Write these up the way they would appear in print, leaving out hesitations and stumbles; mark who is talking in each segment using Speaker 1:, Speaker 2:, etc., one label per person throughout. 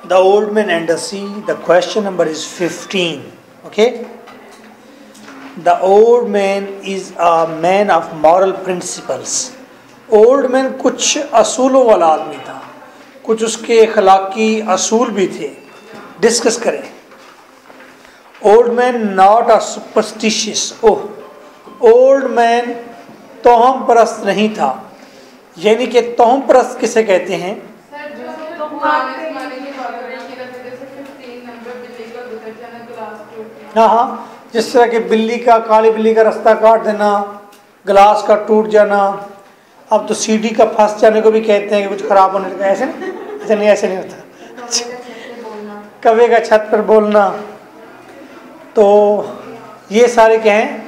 Speaker 1: The Old Man and the Sea. The question number is 15. Okay. The old man is a man of moral principles. Old man कुछ असूलों वाला आदमी था, कुछ उसके अखलाकी असूल भी थे. डिस्कस करें. Old man not a superstitious. Old man तोहम परस्त नहीं था. यानी कि तोहम परस्त किसे कहते हैं? हाँ, जिस तरह के बिल्ली का, काली बिल्ली का रास्ता काट देना, गिलास का टूट जाना. अब तो सीढ़ी का फंस जाने को भी कहते हैं कि कुछ खराब होने का. ऐसे नहीं, ऐसे नहीं होता. कवे का छत पर बोलना. तो ये सारे क्या हैं?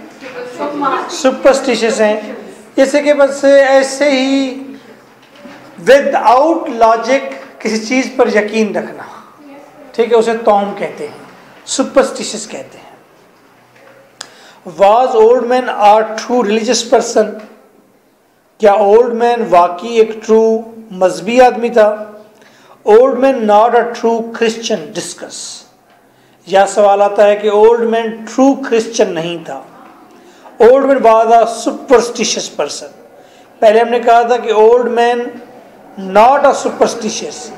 Speaker 1: सुपरस्टिशियस हैं. जैसे कि बस ऐसे ही विदाउट लॉजिक किसी चीज पर यकीन रखना, ठीक है, उसे तौम कहते हैं, सुपरस्टिशियस कहते हैं. Was old man are true religious person? क्या ओल्ड मैन वाकई एक ट्रू मजहबी आदमी था? Old man not a true Christian? Discuss. यह सवाल आता है कि ओल्ड मैन ट्रू क्रिश्चियन नहीं था. Old man was a superstitious person. पहले हमने कहा था कि old man not a superstitious.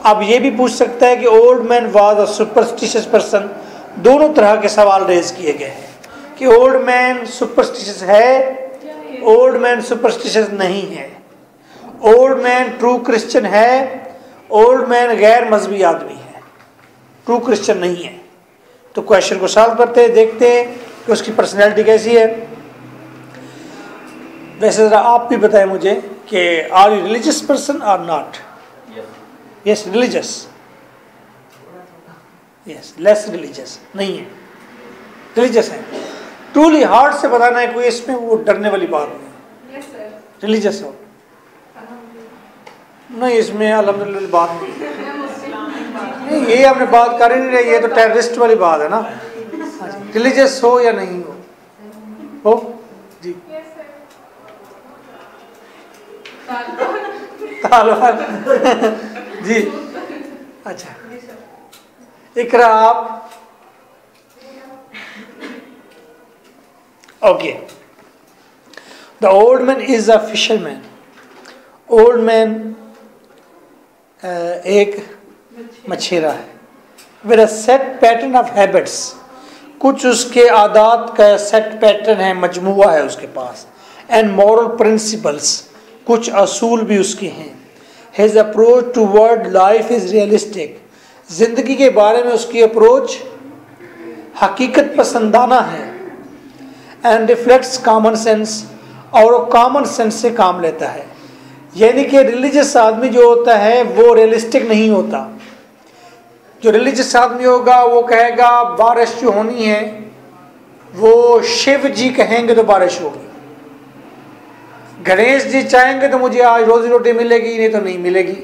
Speaker 1: अब ये भी पूछ सकता है कि old man was a superstitious person. दोनों तरह के सवाल रेज किए गए हैं कि ओल्ड मैन सुपरस्टिशियस है, ओल्ड मैन सुपरस्टिशियस नहीं है, ओल्ड मैन ट्रू क्रिश्चियन है, ओल्ड मैन गैर मजहबी आदमी है, ट्रू क्रिश्चियन नहीं है. तो क्वेश्चन को सॉल्व करते हैं, देखते हैं कि उसकी पर्सनैलिटी कैसी है. वैसे जरा आप भी बताएं मुझे कि आर यू रिलीजियस पर्सन और not? Yes, religious. Yes, less religious नहीं है, रिलीजियस है. ट्रूली हार्ट से बताना है, कोई इसमें वो डरने वाली बात नहीं. रिलीजियस हो नहीं, इसमें अल्हम्दुलिल्लाह बात नहीं. ये हमने बात कर ही नहीं रही, ये तो टेररिस्ट वाली बात है ना. रिलीजियस हो या नहीं हो जी. तालवार जी. अच्छा, इकरा आप. Okay. The old man is a fisherman. Old man एक मछेरा है. With a set pattern of habits. कुछ उसके आदात का सेट पैटर्न है, मजमुआ है उसके पास. एंड मॉरल प्रिंसिपल्स, कुछ असूल भी उसके हैं. His approach to world life is realistic. जिंदगी के बारे में उसकी अप्रोच हकीकत पसंदाना है. एंड रिफ्लेक्ट्स कॉमन सेंस, और वो कॉमन सेंस से काम लेता है. यानी कि रिलीजियस आदमी जो होता है वो रियलिस्टिक नहीं होता. जो रिलीजियस आदमी होगा वो कहेगा बारिश जो होनी है वो शिव जी कहेंगे तो बारिश होगी, गणेश जी चाहेंगे तो मुझे आज रोजी रोटी मिलेगी, नहीं तो नहीं मिलेगी.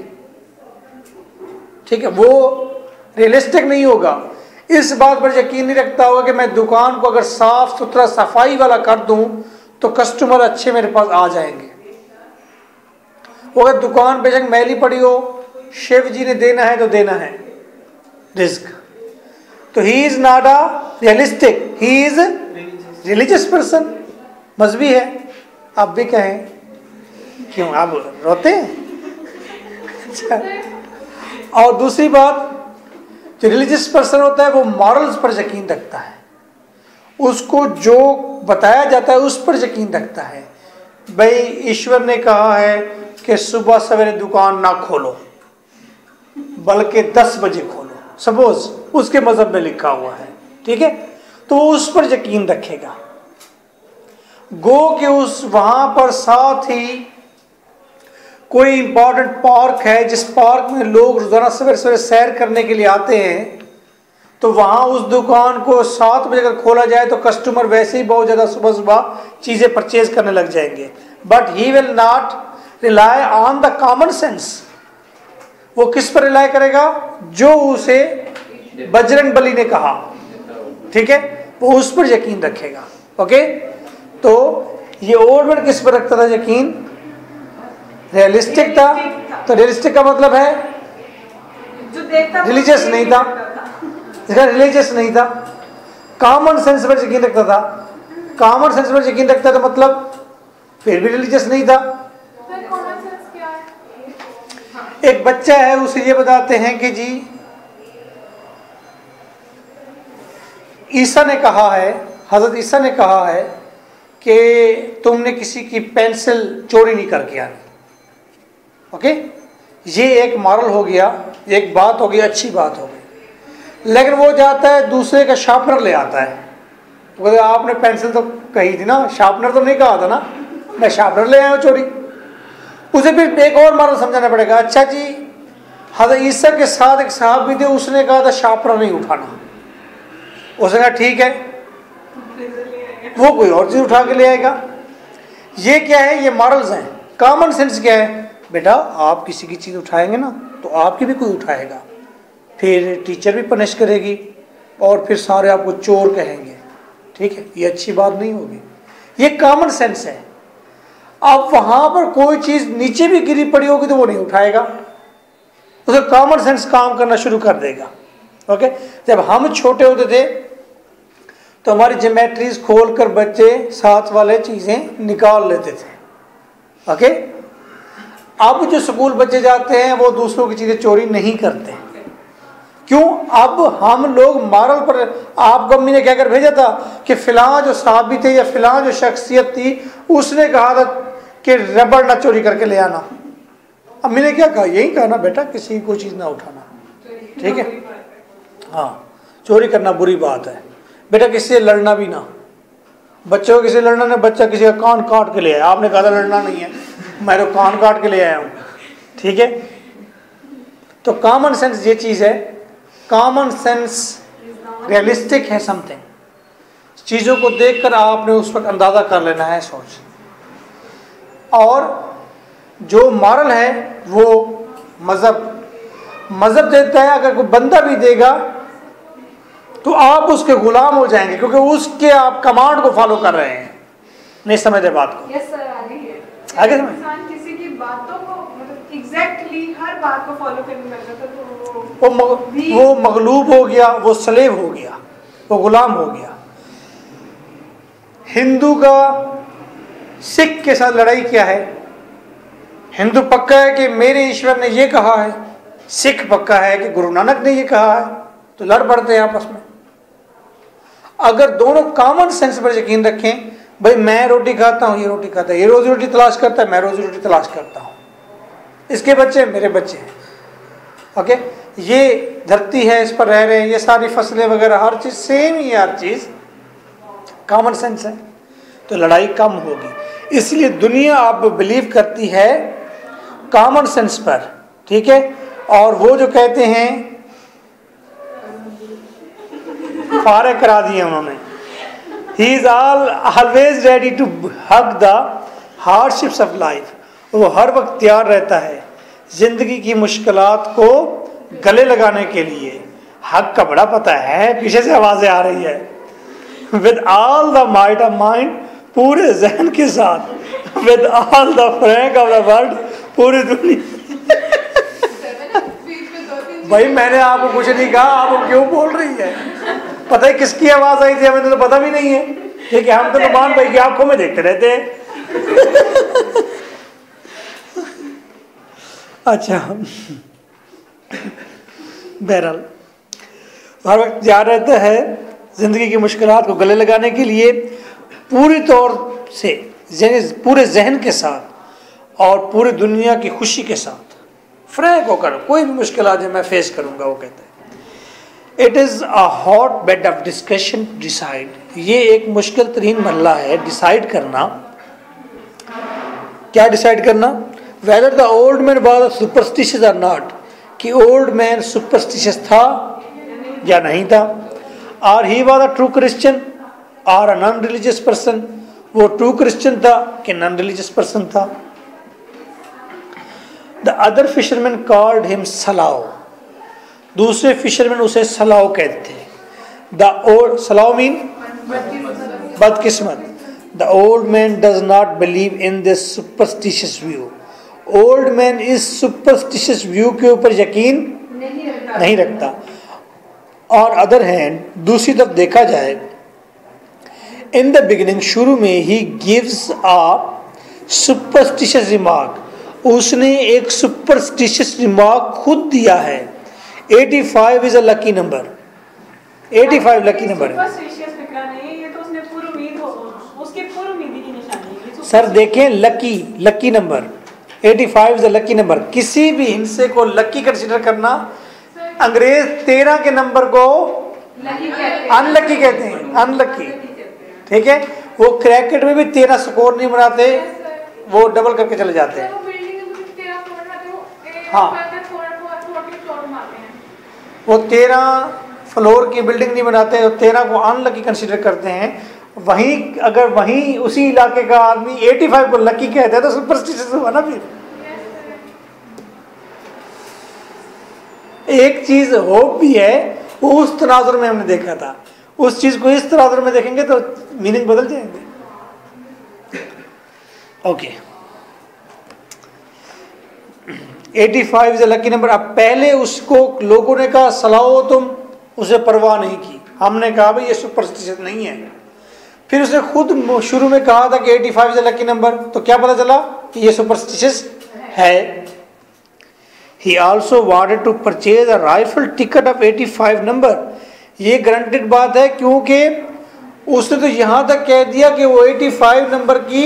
Speaker 1: ठीक है, वो रियलिस्टिक नहीं होगा. इस बात पर यकीन नहीं रखता होगा कि मैं दुकान को अगर साफ सुथरा सफाई वाला कर दूं तो कस्टमर अच्छे मेरे पास आ जाएंगे. वो अगर दुकान बेशक मैली पड़ी हो, शिव जी ने देना है तो देना है रिस्क. तो he is not a realistic, he is religious person. मजहबी है. आप भी कहें. क्यों आप रोते हैं? अच्छा. और दूसरी बात, जो रिलीजियस पर्सन होता है वो मॉरल्स पर यकीन रखता है. उसको जो बताया जाता है उस पर यकीन रखता है. भाई ईश्वर ने कहा है कि सुबह सवेरे दुकान ना खोलो बल्कि 10 बजे खोलो, सपोज उसके मजहब में लिखा हुआ है. ठीक है, तो वो उस पर यकीन रखेगा. गो के उस वहां पर साथ ही कोई इंपॉर्टेंट पार्क है, जिस पार्क में लोग रोजाना सवेरे सवेरे सैर करने के लिए आते हैं, तो वहां उस दुकान को 7 बजे अगर खोला जाए तो कस्टमर वैसे ही बहुत ज्यादा सुबह सुबह चीजें परचेज करने लग जाएंगे. But he will not rely on the common sense. वो किस पर रिलाई करेगा? जो उसे बजरंग बली ने कहा. ठीक है, वो उस पर यकीन रखेगा. ओके, तो ये ओल्ड मैन किस पर रखता था यकीन? रियलिस्टिक था. तो रियलिस्टिक का मतलब है रिलीजियस नहीं था, इसका रिलीजियस नहीं था, कॉमन सेंस पर यकीन रखता था। कॉमन सेंस पर यकीन रखता था मतलब फिर भी रिलीजियस नहीं था। एक बच्चा है, उसे ये बताते हैं कि जी ईसा ने कहा है, हजरत ईसा ने कहा है कि तुमने किसी की पेंसिल चोरी नहीं करके आनी। ओके, ये एक मॉरल हो गया, एक बात हो गई, अच्छी बात हो गई। लेकिन वो जाता है दूसरे का शार्पनर ले आता है, बोले आपने पेंसिल तो कही थी ना, शार्पनर तो नहीं कहा था ना, मैं शार्पनर ले आया हूँ चोरी। उसे फिर एक और मॉरल समझाना पड़ेगा। अच्छा जी, हज़रत ईसा के साथ एक साहब भी थे, उसने कहा था शार्पनर नहीं उठाना, उसने कहा ठीक है, वो कोई और चीज़ उठा के ले आएगा। ये क्या है, ये मॉरल्स हैं। कॉमन सेंस क्या है, बेटा आप किसी की चीज़ उठाएंगे ना तो आपकी भी कोई उठाएगा, फिर टीचर भी पनिश करेगी और फिर सारे आपको चोर कहेंगे। ठीक है, ये अच्छी बात नहीं होगी, ये कॉमन सेंस है। अब वहाँ पर कोई चीज़ नीचे भी गिरी पड़ी होगी तो वो नहीं उठाएगा, उसे कॉमन सेंस काम करना शुरू कर देगा। ओके, जब हम छोटे होते थे तो हमारी ज्योमेट्रीज खोल कर बच्चे साथ वाले चीज़ें निकाल लेते थे। ओके, अब जो स्कूल बच्चे जाते हैं वो दूसरों की चीज़ें चोरी नहीं करते। क्यों? अब हम लोग मॉरल पर, आपको अम्मी ने क्या कर भेजा था कि फिलहाल जो साहबी थे या फिलहाल जो शख्सियत थी उसने कहा था कि रबड़ ना चोरी करके ले आना। अम्मी ने क्या कहा? यही कहा ना बेटा, किसी की कोई चीज़ ना उठाना। ठीक है, हाँ, चोरी करना बुरी बात है बेटा, किसी से लड़ना भी ना। बच्चों को किसी से लड़ना नहीं, बच्चा किसी का कान काट के ले आया, आपने कहा था लड़ना नहीं है, मैं तो कान काट के ले आया हूँ। ठीक है, तो कॉमन सेंस ये चीज़ है। कॉमन सेंस रियलिस्टिक है समथिंग, चीज़ों को देखकर आपने उस वक्त अंदाज़ा कर लेना है सोच। और जो मॉरल है वो मज़हब देता है। अगर कोई बंदा भी देगा तो आप उसके गुलाम हो जाएंगे, क्योंकि उसके आप कमांड को फॉलो कर रहे हैं। नहीं समझे बात को?
Speaker 2: यस सर, आगे इंसान किसी की बातों को मतलब एग्जैक्टली हर बात को फॉलो करने लगता था तो वो मगलूब हो गया, वो स्लेव हो गया, वो गुलाम हो गया। हिंदू का सिख के साथ लड़ाई क्या है? हिंदू पक्का है कि मेरे ईश्वर ने ये कहा है, सिख पक्का है कि गुरु नानक ने ये कहा है, तो लड़ पड़ते हैं आपस में। अगर दोनों कॉमन सेंस पर यकीन रखें, भाई मैं रोटी खाता हूँ, ये रोटी खाता है, ये रोजी रोटी तलाश करता है, मैं रोजी रोटी तलाश करता हूँ, इसके बच्चे मेरे बच्चे हैं। ओके, ये धरती है, इस पर रह रहे हैं, ये सारी फसलें वगैरह हर चीज़ सेम ही, हर चीज़ कॉमन सेंस है, तो लड़ाई कम होगी। इसलिए दुनिया अब बिलीव करती है कॉमन सेंस पर। ठीक है, और वो जो कहते हैं फारे करा दिए उन्होंने। He is always ready to hug the hardships of life, वो हर वक्त तैयार रहता है जिंदगी की मुश्किलात को गले लगाने के लिए। हक का बड़ा पता है, पीछे से आवाजें आ रही है। With all the might of mind, पूरे जहन के साथ, with all the Frank of the world, पूरी दुनिया। भाई मैंने आपको कुछ नहीं कहा, आप क्यों बोल रही है? पता है किसकी आवाज आई थी? हमें तो पता भी नहीं है। ठीक है, हम तो नुमान भाई की आंखों में देखते रहते हैं। अच्छा, बहरहाल हर वक्त तैयार रहता है जिंदगी की मुश्किलात को गले लगाने के लिए, पूरी तौर से पूरे जहन के साथ और पूरी दुनिया की खुशी के साथ फ्रैंक होकर। कोई भी मुश्किल आ जाए मैं फेस करूंगा, वो कहते हैं। It is a hot bed of discussion decide, ये एक मुश्किल तरीन मरला है डिसाइड करना। क्या डिसाइड करना? Whether the old man was superstitious और नॉट, कि ओल्ड मैन सुपरस्टिशियस था या नहीं था। और he was a true Christian और अ नॉन रिलीजियस पर्सन, वो ट्रू क्रिश्चियन था कि नॉन रिलीजियस पर्सन था। The other fisherman called him salao, दूसरे फिशरमैन उसे सलाओ कहते थे। द ओल्ड सलाओ मीन बदकिस्मत। The old man does not believe in this superstitious view, old man इस सुपरस्टिशियस व्यू के ऊपर यकीन नहीं रखता। और अदर हैंड दूसरी तरफ देखा जाए, इन द बिगिनिंग शुरू में he gives a superstitious remark, उसने एक सुपरस्टिशियस रिमार्क खुद दिया है। 85 is a lucky number, 85 lucky number है। सर देखें lucky number 85 is a lucky number. किसी भी हिंसे को लकी कंसीडर करना, अंग्रेज 13 के नंबर को अनलकी कहते हैं, अनलकी। ठीक है, वो क्रिकेट में भी 13 स्कोर नहीं बनाते, वो डबल करके चले जाते हैं। हाँ, वो 13 फ्लोर की बिल्डिंग नहीं बनाते, तो 13 को अनलकी कंसीडर करते हैं। वहीं अगर वहीं उसी इलाके का आदमी 85 को लकी कहता है तो सुपरस्टिशियस हुआ ना। फिर एक चीज होप भी है, वो उस तनाजुर में हमने देखा था, उस चीज को इस तनाजुर में देखेंगे तो मीनिंग बदल जाएंगे। Okay, 85 is a lucky number. अब पहले उसको लोगों ने कहा सलाहो तुम, उसे परवाह नहीं की, हमने कहा भाई ये सुपरस्टिशियस नहीं है। फिर उसने खुद शुरू में कहा था कि 85 इज अ लकी नंबर, तो क्या पता चला कि ये सुपरस्टिशियस है। He also wanted to purchase a rifle ticket of 85 number, ये गारंटेड बात है, क्योंकि उसने तो यहाँ तक कह दिया कि वो 85 नंबर की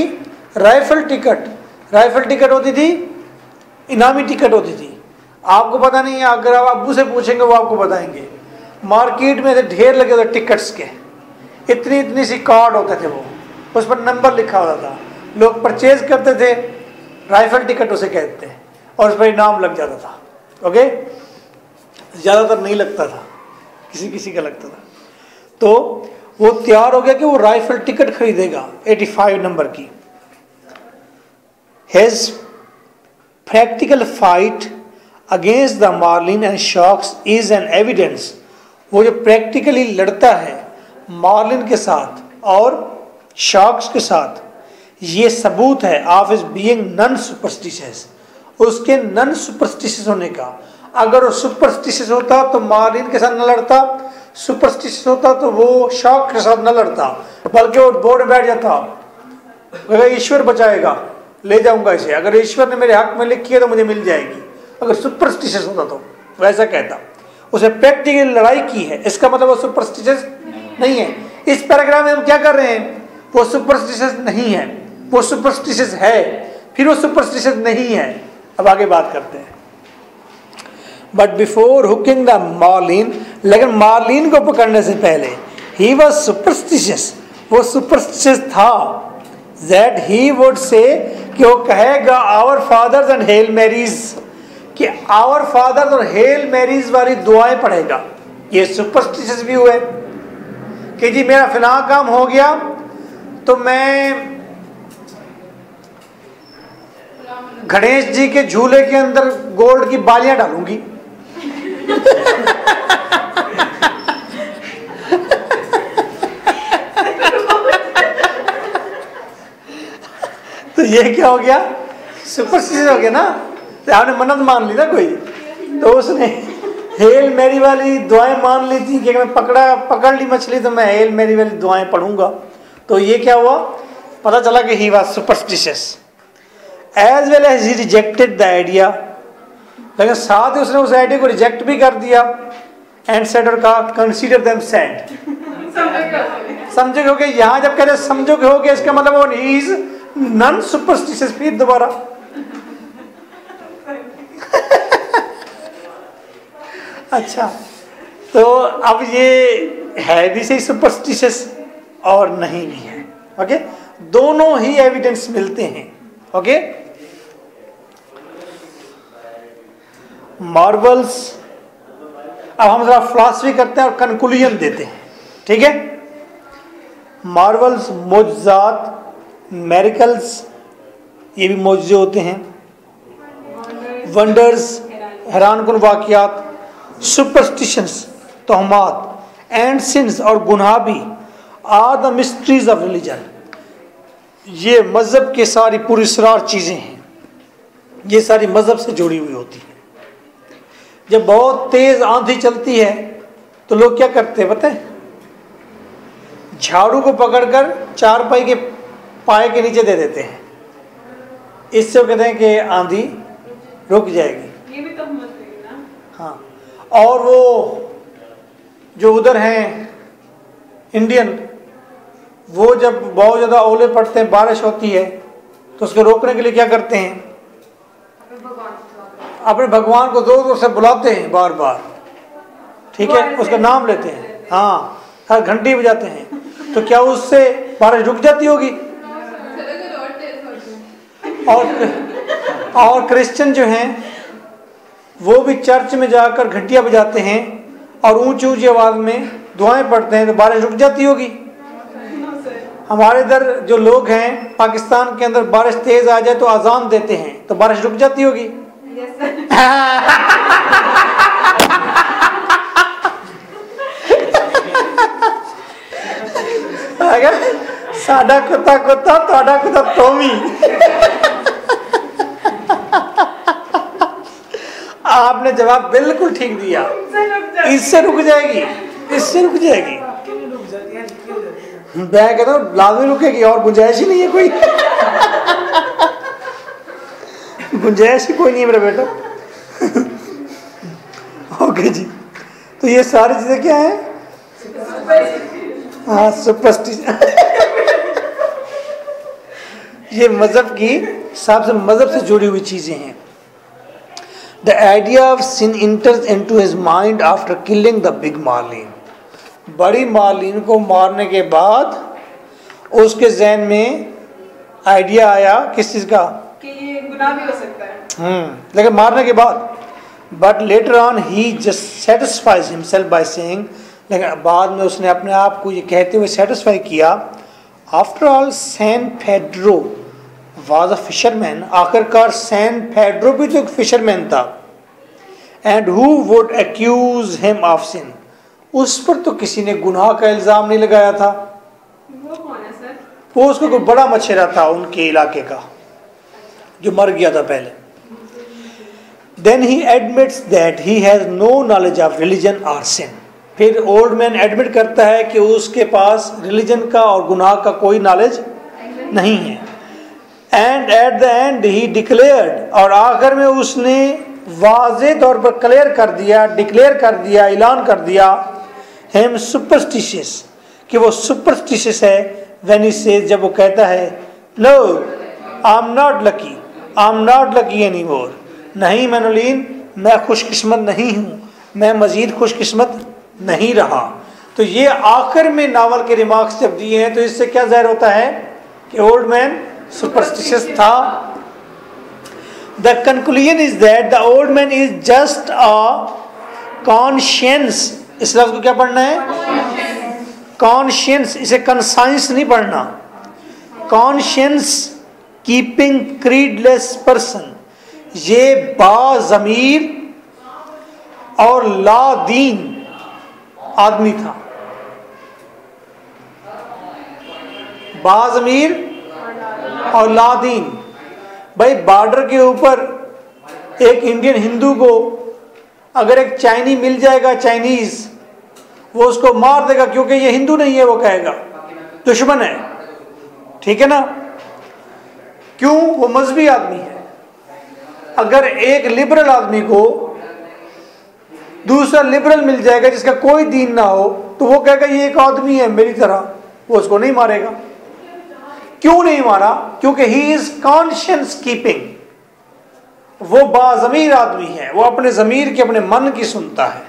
Speaker 2: राइफल टिकट होती थी, इनामी टिकट होती थी। आपको पता नहीं है, अगर आप अब्बू से पूछेंगे वो आपको बताएंगे। मार्केट में से ढेर लगे होते टिकट्स के, इतनी सी कार्ड होते थे, वो उस पर नंबर लिखा होता था, लोग परचेज करते थे, राइफल टिकट उसे कहते हैं, और उस पर इनाम लग जाता था। ओके, ज़्यादातर नहीं लगता था, किसी का लगता था। तो वो तैयार हो गया कि वो राइफल टिकट खरीदेगा 85 नंबर की। His practical fight against the Marlin and Sharks is an evidence, वो जो प्रैक्टिकली लड़ता है मार्लिन के साथ और शार्क्स के साथ, ये सबूत है of his being non superstitious, उसके नॉन सुपरस्टिशियस होने का। अगर वो सुपरस्टिशियस होता तो मार्लिन के साथ न लड़ता, सुपरस्टिशियस होता तो वो शार्क के साथ न लड़ता, बल्कि वो बोर्ड में बैठ जाता, अगर ईश्वर बचाएगा ले जाऊंगा इसे, अगर ईश्वर ने मेरे हक में लिखी है तो मुझे मिल जाएगी। अगर सुपरस्टिशियस होता तो वैसा कहता। उसे प्रैक्टिकल लड़ाई की है, इसका मतलब वो सुपरस्टिशियस नहीं है। इस पैराग्राफ में हम क्या कर रहे हैं, वो सुपरस्टिशियस नहीं है, वो सुपरस्टिशियस है, फिर वो सुपरस्टिशियस नहीं है। अब आगे बात करते हैं। But before hooking the marlin, लेकिन मार्लिन को पकड़ने से पहले ही वॉज सुपरस्टिशियस, वो सुपरस्टिशियस था। दैट ही वुड से, कि वो कहेगा our fathers and hail Marys, कि आवर फादर्स और हेल मैरीज वाली दुआएं पढ़ेगा। ये सुपरस्टिशियस भी हुए कि जी मेरा फिलहाल काम हो गया तो मैं गणेश जी के झूले के अंदर गोल्ड की बालियां डालूंगी। तो ये क्या हो गया, सुपरस्टिशियस हो गया ना। तो आपने मन्नत मान ली ना कोई, तो उसने हेल मैरी वाली दुआएं मान ली थी कि मैं पकड़ ली मछली तो मैं हेल मैरी वाली दुआएं पढ़ूंगा। तो ये क्या हुआ, पता चला कि he was superstitious. As well as he rejected the idea, लेकिन साथ ही उसने उस आइडिया को रिजेक्ट भी कर दिया। एंड सेड, और कहा कंसीडर देम सेंट, समझो हो गया। यहां जब कह रहे समझो हो गया, इसका मतलब वो ही इज नॉन सुपरस्टिशियस। फिर दोबारा अच्छा, तो अब ये है भी सही सुपरस्टिशियस और नहीं भी है। ओके, दोनों ही एविडेंस मिलते हैं। Okay, Marvels. अब हम जरा फिलॉसफी करते हैं और कंक्लूजन देते हैं। ठीक है, मार्वल्स मौजज़ात, मेरिकल्स, ये भी मौजज़े होते हैं। वंडर्स, हैरानकुन वाक़यात, सुपरस्टिशंस, तोहमात, एंड सिंस, और गुनाह भी, are the mysteries of religion. ये मज़हब के सारी पुरस्रार चीज़ें हैं, ये सारी मज़हब से जुड़ी हुई होती हैं।
Speaker 1: जब बहुत तेज आंधी चलती है तो लोग क्या करते हैं पता है? झाड़ू को पकड़कर चारपाई के पाए के नीचे दे देते हैं। इससे वो कहते हैं कि आंधी रुक जाएगी।
Speaker 3: ये भी तो मत ना।
Speaker 1: हाँ, और वो जो उधर हैं इंडियन, वो जब बहुत ज़्यादा ओले पड़ते हैं, बारिश होती है, तो उसको रोकने के लिए क्या करते हैं? अपने भगवान को जोर जोर से बुलाते हैं बार बार, ठीक है, उसका नाम लेते हैं, हाँ, हर घंटी बजाते हैं। तो क्या उससे बारिश रुक जाती होगी? और क्रिश्चियन जो हैं वो भी चर्च में जाकर घंटियां बजाते हैं और ऊंची ऊंची आवाज में दुआएं पढ़ते हैं, तो बारिश रुक जाती होगी। हमारे इधर जो लोग हैं पाकिस्तान के अंदर, बारिश तेज आ जाए तो अजान देते हैं, तो बारिश रुक जाती होगी। साडा कुत्ता कुत्ता, तुहाडा कुत्ता तोमी। आपने जवाब बिल्कुल ठीक दिया। इससे रुक जाएगी, इससे रुक जाएगी। मैं कहता हूँ लाजमी रुकेगी, और गुंजाइश ही नहीं है कोई। गुंजाइश ही कोई नहीं है मेरा बेटा। ओके जी, तो ये सारी चीजें क्या है? हाँ, सुपरस्टिशन। ये मजहब की सबसे मजहब से जुड़ी हुई चीजें हैं। The idea of sin enters into his mind after killing the big marlin. बड़ी मार्लिन को मारने के बाद उसके ज़हन में आइडिया आया किस चीज़ का?
Speaker 3: कि ये गुनाह भी हो सकता है।
Speaker 1: लेकिन मारने के बाद, but later on he just satisfies himself by saying, लेकिन बाद में उसने अपने आप को ये कहते हुए सेटिस्फाई किया, after all San Pedro was a fisherman, आखिरकार सैन पेड्रो भी तो एक फिशरमैन था, and who would accuse him of sin, उस पर तो किसी ने गुनाह का इल्जाम नहीं लगाया था।
Speaker 3: वो कौन है सर?
Speaker 1: वो उसको कोई बड़ा मछेरा था उनके इलाके का जो मर गया था पहले। Then he admits that he has no knowledge of religion और सिन, फिर ओल्ड मैन एडमिट करता है कि उसके पास रिलीजन का और गुनाह का कोई नॉलेज नहीं है। And at the and he declared, और आखिर में उसने वाज़े तौर पर क्लियर कर दिया, डिक्लेयर कर दिया, ऐलान कर दिया, हिम सुपरस्टिशियस, कि वो सुपरस्टिशियस है। व्हेन ही सेज, जब वो कहता है, no I am not lucky, I am not lucky any more, नहीं मैनुलीन, मैं खुशकिस्मत नहीं हूँ, मैं मजीद खुशकिस्मत नहीं रहा। तो ये आखिर में नावल के रिमार्क्स जब दिए हैं, तो इससे क्या ज़ाहिर होता है कि ओल्ड मैन सुपरस्टिशियस था। The conclusion is that the old man is just a conscience, इस लफ्ज़ को क्या पढ़ना है? Conscience, इसे conscience नहीं पढ़ना, conscience keeping creedless person, ये बाज़मीर और लादीन आदमी था। बाज़मीर और लादीन, भाई बॉर्डर के ऊपर एक इंडियन हिंदू को अगर एक चाइनी मिल जाएगा, चाइनीज, वो उसको मार देगा, क्योंकि ये हिंदू नहीं है, वो कहेगा दुश्मन है, ठीक है ना? क्यों? वो मजहबी आदमी है। अगर एक लिबरल आदमी को दूसरा लिबरल मिल जाएगा जिसका कोई दीन ना हो, तो वो कहेगा ये एक आदमी है मेरी तरह, वो उसको नहीं मारेगा। क्यों नहीं मारा? क्योंकि ही इज कॉन्शियंस कीपिंग, वो बाज़मीर आदमी है, वो अपने ज़मीर की, अपने मन की सुनता है,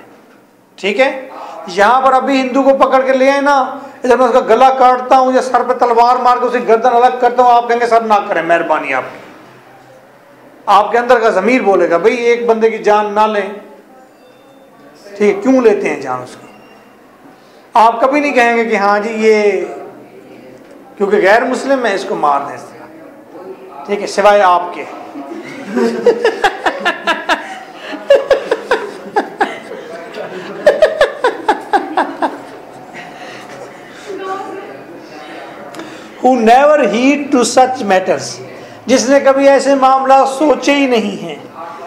Speaker 1: ठीक है? यहां पर अभी हिंदू को पकड़ के ले आए ना, इधर मैं उसका गला काटता हूं या सर पे तलवार मार के उसकी गर्दन अलग करता हूं, आप कहेंगे सर ना करें, मेहरबानी आपकी। आपके अंदर का ज़मीर बोलेगा भाई एक बंदे की जान ना लें, ठीक है? क्यों लेते हैं जान उसकी? आप कभी नहीं कहेंगे कि हाँ जी ये क्योंकि गैर मुस्लिम है इसको मार दें, ठीक है, सिवाय आपके। Who never heed to such matters, जिसने कभी ऐसे मामला सोचे ही नहीं हैं।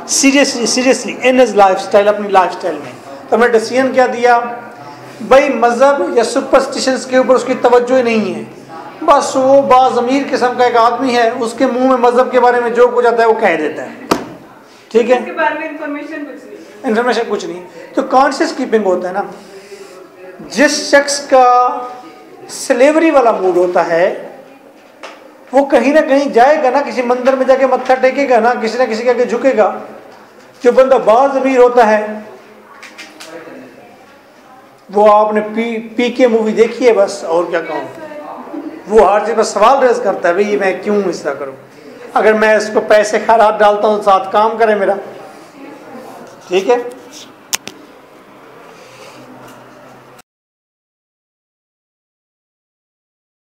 Speaker 2: सीरियसली इन हिज लाइफस्टाइल, अपनी लाइफस्टाइल में। तो हमने डिसीजन क्या दिया भाई, मजहब या सुपरस्टिशंस के ऊपर उसकी तवज्जो ही नहीं है, बस वो बाज़मीर किस्म का एक आदमी है, उसके मुंह में मजहब के बारे में जो कुछ आता है वो कह देता है, ठीक है,
Speaker 3: इसके बारे में इंफॉर्मेशन कुछ नहीं।
Speaker 2: तो कॉन्शियस कीपिंग होता है ना, जिस शख्स का स्लेवरी वाला मूड होता है वो कहीं ना कहीं जाएगा ना, किसी मंदिर में जाके मत्था टेकेगा ना किसी के आगे झुकेगा। जो बंदा बाज़मीर होता है वो आपने पी के मूवी देखी है बस, और क्या कहूँ, वो हर चीज पर सवाल रेज करता है भाई मैं क्यों ऐसा करूं, अगर मैं इसको पैसे खैरात डालता हूँ साथ काम करे मेरा, ठीक है।